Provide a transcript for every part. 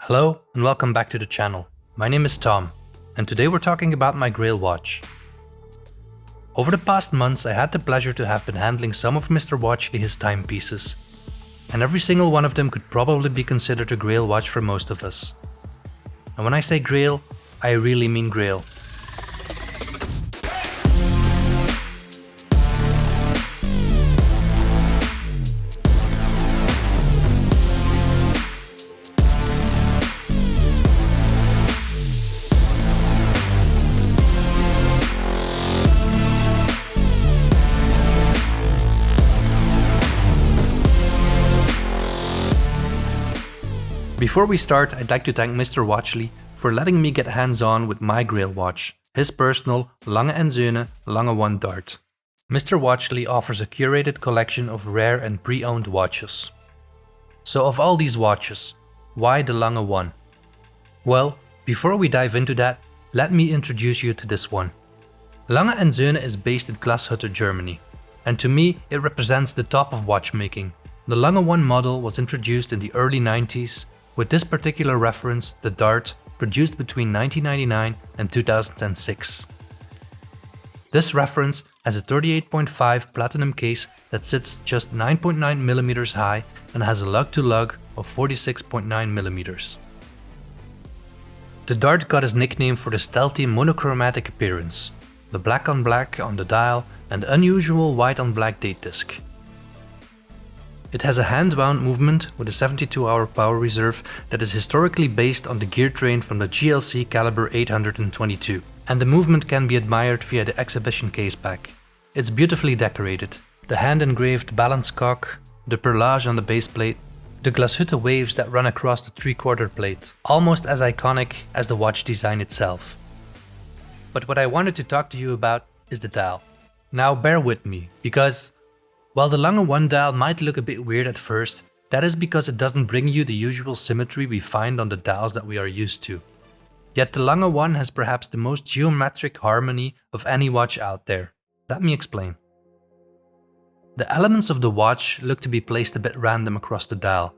Hello and welcome back to the channel. My name is Tom and today we're talking about my Grail watch. Over the past months I had the pleasure to have been handling some of Mr. Watchley's timepieces, and every single one of them could probably be considered a Grail watch for most of us. And when I say Grail, I really mean Grail. Before we start, I'd like to thank Mr. Watchley for letting me get hands-on with my Grail watch, his personal Lange Söhne Lange One Darth. Mr. Watchley offers a curated collection of rare and pre-owned watches. So of all these watches, why the Lange One? Well, before we dive into that, let me introduce you to this one. Lange Söhne is based in Glashütte, Germany, and to me it represents the top of watchmaking. The Lange One model was introduced in the early 90s, with this particular reference, the Darth, produced between 1999 and 2006. This reference has a 38.5 platinum case that sits just 9.9mm high and has a lug-to-lug of 46.9mm. The Darth got his nickname for the stealthy monochromatic appearance, the black on black on the dial and unusual white on black date disc. It has a hand-wound movement with a 72-hour power reserve that is historically based on the gear train from the GLC caliber 822, and the movement can be admired via the exhibition case back. It's beautifully decorated. The hand-engraved balance cock, the perlage on the base plate, the Glashütte waves that run across the three-quarter plate, almost as iconic as the watch design itself. But what I wanted to talk to you about is the dial. Now bear with me, because while the Lange One dial might look a bit weird at first, that is because it doesn't bring you the usual symmetry we find on the dials that we are used to. Yet the Lange One has perhaps the most geometric harmony of any watch out there. Let me explain. The elements of the watch look to be placed a bit random across the dial.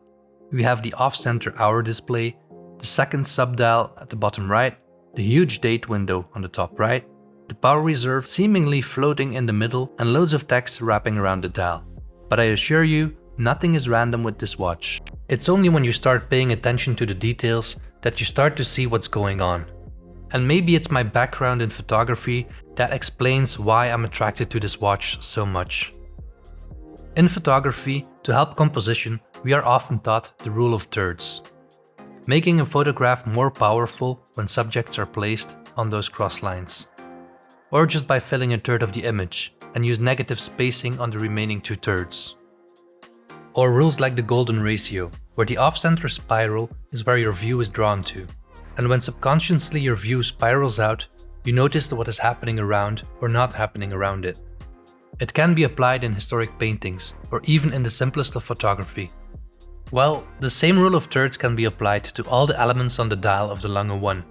We have the off-center hour display, the second sub-dial at the bottom right, the huge date window on the top right, the power reserve seemingly floating in the middle, and loads of text wrapping around the dial. But I assure you, nothing is random with this watch. It's only when you start paying attention to the details that you start to see what's going on. And maybe it's my background in photography that explains why I'm attracted to this watch so much. In photography, to help composition, we are often taught the rule of thirds, making a photograph more powerful when subjects are placed on those cross lines, or just by filling a third of the image and use negative spacing on the remaining 2/3. Or rules like the golden ratio, where the off-center spiral is where your view is drawn to, and when subconsciously your view spirals out, you notice what is happening around or not happening around it. It can be applied in historic paintings, or even in the simplest of photography. Well, the same rule of thirds can be applied to all the elements on the dial of the Lange One.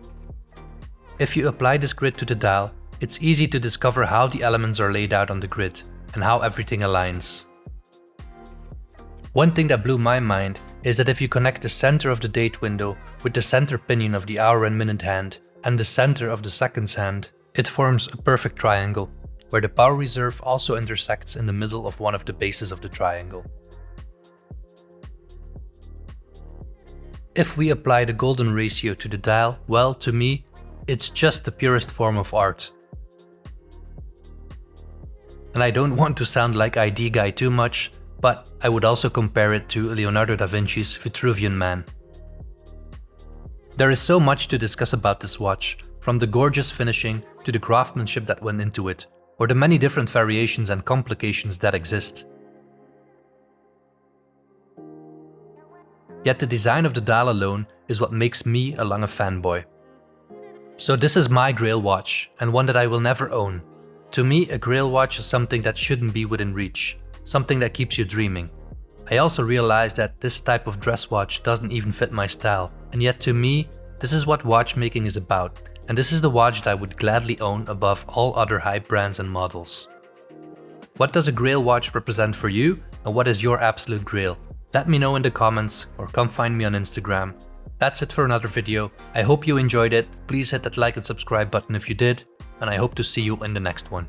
If you apply this grid to the dial, it's easy to discover how the elements are laid out on the grid and how everything aligns. One thing that blew my mind is that if you connect the center of the date window with the center pinion of the hour and minute hand and the center of the seconds hand, it forms a perfect triangle, where the power reserve also intersects in the middle of one of the bases of the triangle. If we apply the golden ratio to the dial, well, to me, it's just the purest form of art. And I don't want to sound like ID guy too much, but I would also compare it to Leonardo da Vinci's Vitruvian Man. There is so much to discuss about this watch, from the gorgeous finishing to the craftsmanship that went into it, or the many different variations and complications that exist. Yet the design of the dial alone is what makes me a Lange fanboy. So this is my Grail watch, and one that I will never own. To me, a Grail watch is something that shouldn't be within reach, something that keeps you dreaming. I also realized that this type of dress watch doesn't even fit my style, and yet to me, this is what watchmaking is about, and this is the watch that I would gladly own above all other hype brands and models. What does a Grail watch represent for you, and what is your absolute Grail? Let me know in the comments or come find me on Instagram. That's it for another video. I hope you enjoyed it. Please hit that like and subscribe button if you did, and I hope to see you in the next one.